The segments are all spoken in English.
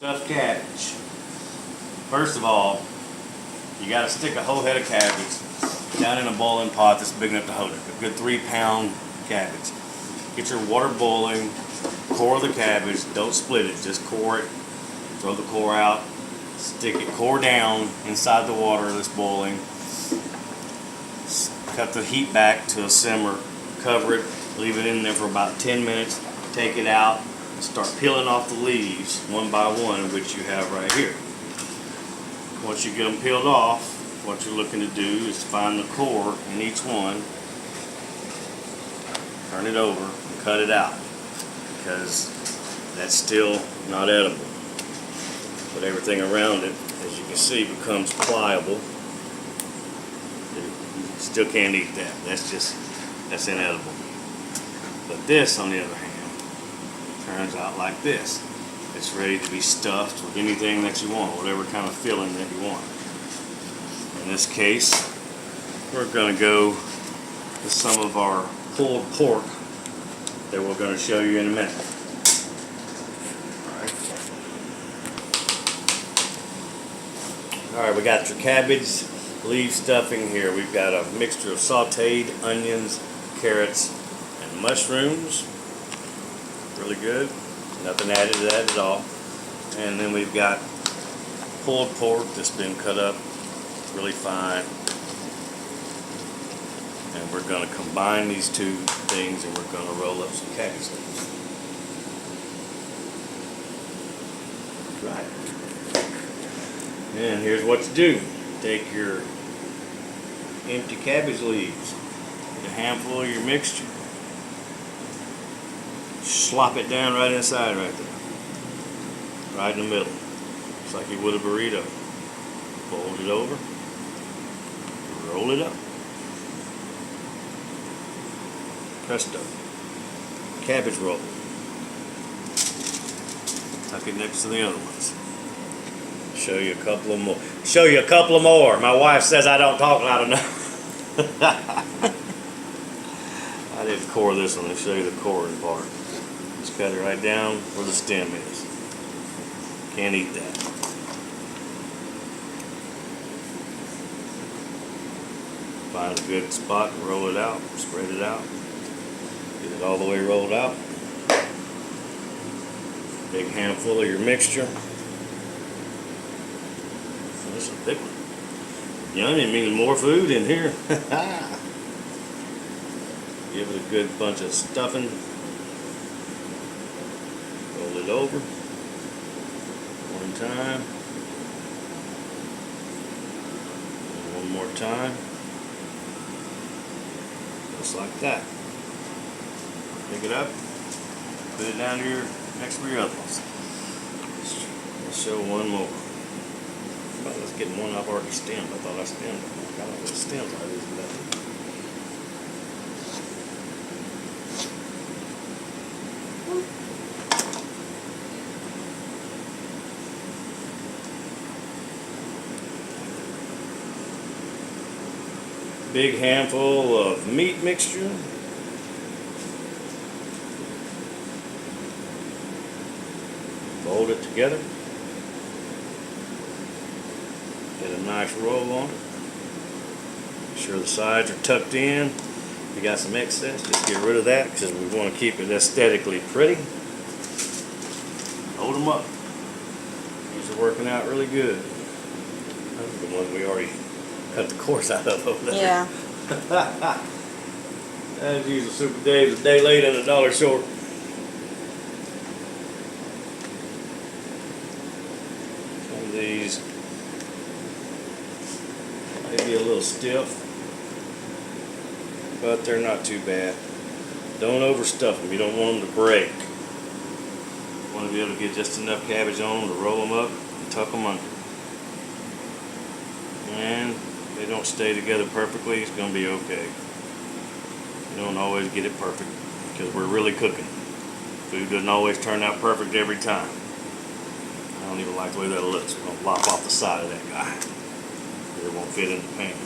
Stuffed cabbage. First of all, you got to stick a whole head of cabbage down in a boiling pot that's big enough to hold it. A good 3-pound cabbage. Get your water boiling, core the cabbage, don't split it, just core it, throw the core out, stick it core down inside the water that's boiling, cut the heat back to a simmer, cover it, leave it in there for about 10 minutes, take it out, start peeling off the leaves one by one, which you have right here. Once you get them peeled off, what you're looking to do is find the core in each one, turn it over, and cut it out, because that's still not edible. But everything around it, as you can see, becomes pliable. You still can't eat that. That's inedible. But this, on the other hand, turns out like this. It's ready to be stuffed with anything that you want, whatever kind of filling that you want. In this case, we're going to go with some of our pulled pork that we're going to show you in a minute. Alright, we got your cabbage leaf stuffing here. We've got a mixture of sauteed onions, carrots, and mushrooms. Really good. Nothing added to that at all. And then we've got pulled pork that's been cut up really fine. And we're going to combine these two things and we're going to roll up some cabbage leaves. Right. And here's what to do. Take your empty cabbage leaves, get a handful of your mixture, slop it down right inside right there, right in the middle, just like you would a burrito. Fold it over, roll it up. Presto. Cabbage roll. Tuck it next to the other ones. Show you a couple of more. Show you a couple of more. My wife says I don't talk loud enough. I didn't core this one. I'll show you the coring part. Just cut it right down where the stem is. Can't eat that. Find a good spot and roll it out. Spread it out. Get it all the way rolled out. Big handful of your mixture. This is a big one. Yummy means more food in here. Give it a good bunch of stuffing. Roll it over. One time. And one more time. Just like that. Pick it up. Put it down here next to your other ones. Let's show one more. Well, let's get one I've already stemmed. I thought I stemmed it. I got all the stems out of this today. Big handful of meat mixture. Fold it together. Get a nice roll on it. Make sure the sides are tucked in. If you got some excess, just get rid of that because we want to keep it aesthetically pretty. Hold them up. These are working out really good. Those are the ones we already cut the course out of over there. Yeah. As usual, Super Dave's a day late and $1 short. Some of these maybe a little stiff, but they're not too bad. Don't overstuff them. You don't want them to break. You want to be able to get just enough cabbage on them to roll them up and tuck them under. And if they don't stay together perfectly, it's going to be okay. You don't always get it perfect because we're really cooking. Food doesn't always turn out perfect every time. I don't even like the way that looks. We're going to lop off the side of that guy. It won't fit in the pan.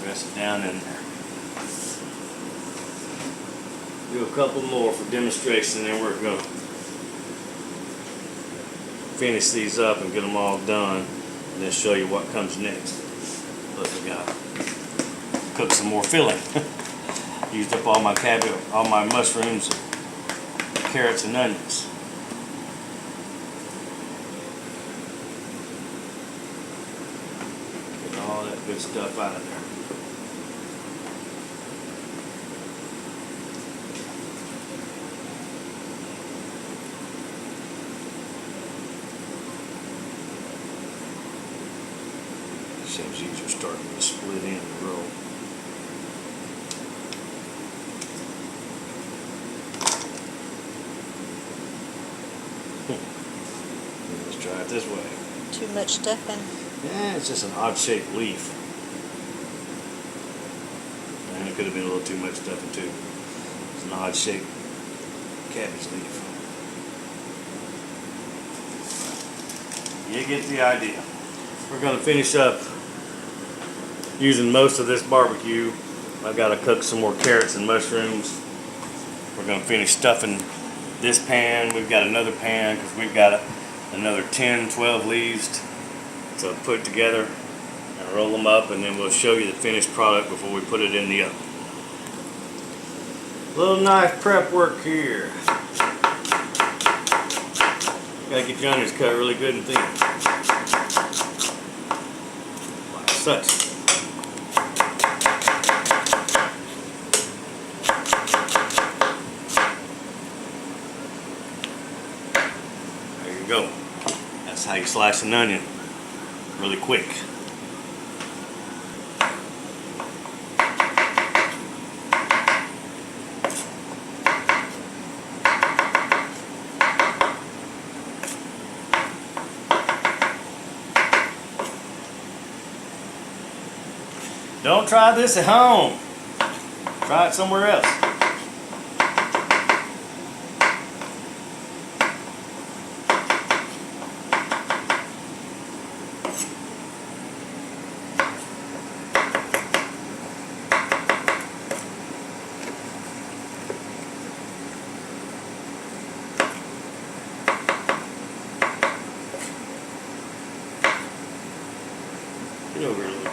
Press it down in there. Do a couple more for demonstration, and then we're going to finish these up and get them all done, and then show you what comes next. Look, we got to cook some more filling. Used up all my cabbage, all my mushrooms, carrots, and onions. Get all that good stuff out of there. Seems easier starting to split in the roll. Let's try it this way. Too much stuffing. Yeah, it's just an odd shaped leaf. And it could have been a little too much stuffing too. It's an odd shaped cabbage leaf. You get the idea. We're going to finish up using most of this barbecue. I've got to cook some more carrots and mushrooms. We're going to finish stuffing this pan. We've got another pan because we've got another 10, 12 leaves to put together and roll them up, and then we'll show you the finished product before we put it in the oven. Little knife prep work here. Gotta get your onions cut really good and thin. Like such. There you go. That's how you slice an onion. Really quick. Don't try this at home. Try it somewhere else. Get over here a little bit.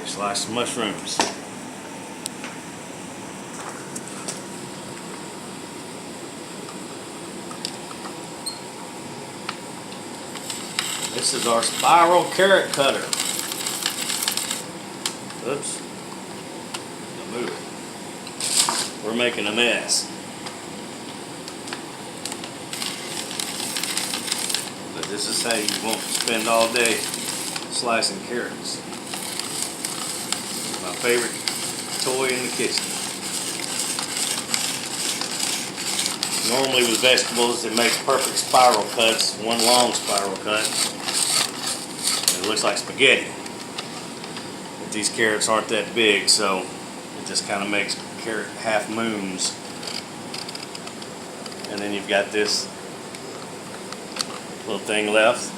Slice some mushrooms. This is our spiral carrot cutter. Oops. Don't move it. We're making a mess. But this is how you won't spend all day slicing carrots. My favorite toy in the kitchen. Normally with vegetables it makes perfect spiral cuts, one long spiral cut. And it looks like spaghetti. But these carrots aren't that big, so it just kind of makes carrot half moons. And then you've got this little thing left,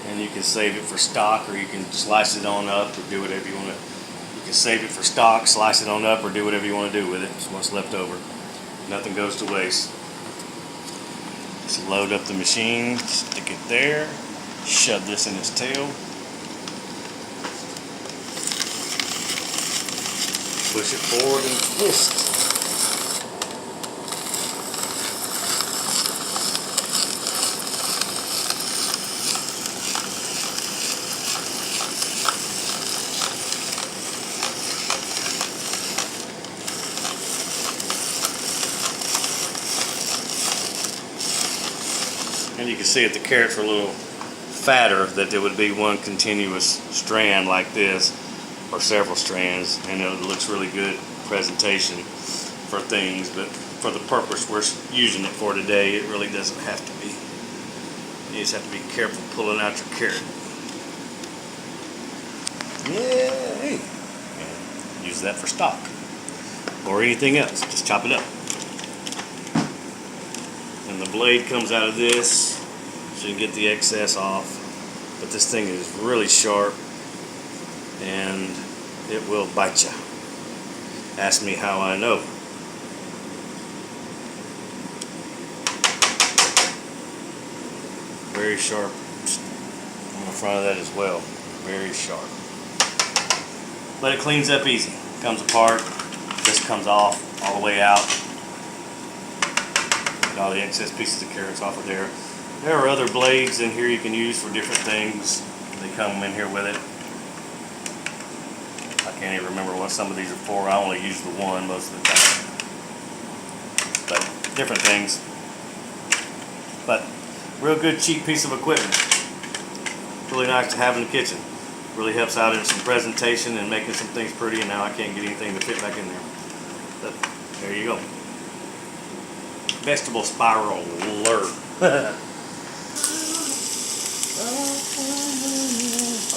and you can save it for stock, or you can slice it on up, or do whatever you want to. You can save it for stock, slice it on up, or do whatever you want to do with it. It's what's left over. Nothing goes to waste. Just load up the machine, stick it there, shove this in its tail, push it forward and twist. And you can see if the carrots were a little fatter, that there would be one continuous strand like this, or several strands, and it looks really good presentation for things, but for the purpose we're using it for today, it really doesn't have to be. You just have to be careful pulling out your carrot. Yay! And use that for stock or anything else. Just chop it up. And the blade comes out of this, so you can get the excess off. But this thing is really sharp and it will bite you. Ask me how I know. Very sharp on the front of that as well. Very sharp. But it cleans up easy. Comes apart. This comes off all the way out. Get all the excess pieces of carrots off of there. There are other blades in here you can use for different things. They come in here with it. I can't even remember what some of these are for. I only use the one most of the time. But different things. But real good cheap piece of equipment. Really nice to have in the kitchen. Really helps out in some presentation and making some things pretty, and now I can't get anything to fit back in there. But there you go. Vegetable spiraler. I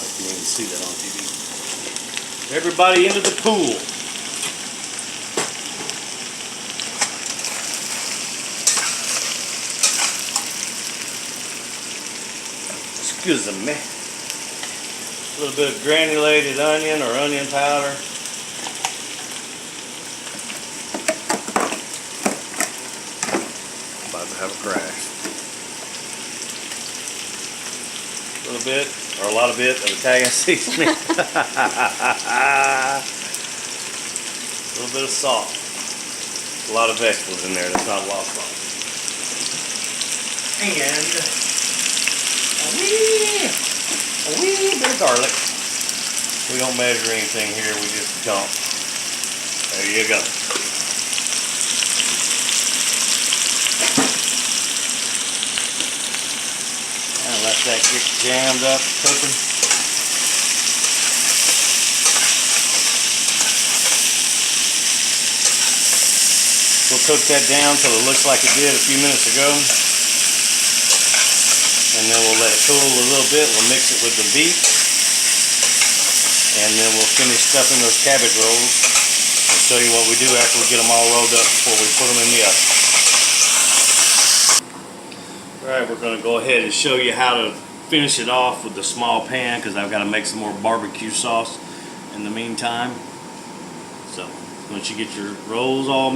can't even see that on TV. Everybody into the pool. Excuse me. A little bit of granulated onion or onion powder. About to have a crash. A little bit, or a lot of it, of Italian seasoning. A little bit of salt. A lot of vegetables in there, that's not lost on. And a wee bit of garlic. We don't measure anything here, we just dump. There you go. And let that get jammed up, cooking. We'll cook that down till it looks like it did a few minutes ago. And then we'll let it cool a little bit. We'll mix it with the beet. And then we'll finish stuffing those cabbage rolls. I'll show you what we do after we get them all rolled up before we put them in the oven. Alright, we're going to go ahead and show you how to finish it off with the small pan, because I've got to make some more barbecue sauce in the meantime. So, once you get your rolls all